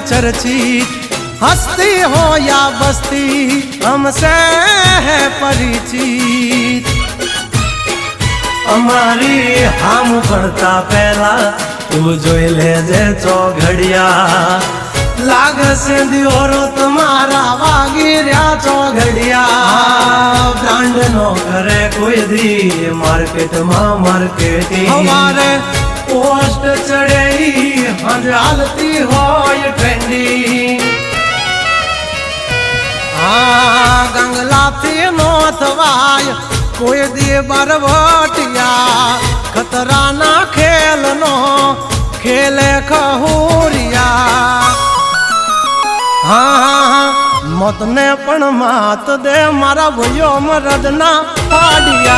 चर्चित, हस्ती हो या बस्ती हमसे है परिचित। अमारी हम पड़ता पहला तू जोई लेजे चौघड़िया, लाग से दियोरो तुम्हारा वागी रहा चौघड़िया। ब्रांड नो करे कोई दी मार्केट में मार्केटिंग, हमारे पोस्ट चढ़े हजालती हो ये ट्रेंडिंग। गंगला थी नो थवाय कोई दी बरवटिया, खतरा ना खेल नो खेले खहुरिया। मत ने पण मात दे मारा भैयो मरद ना पाडिया।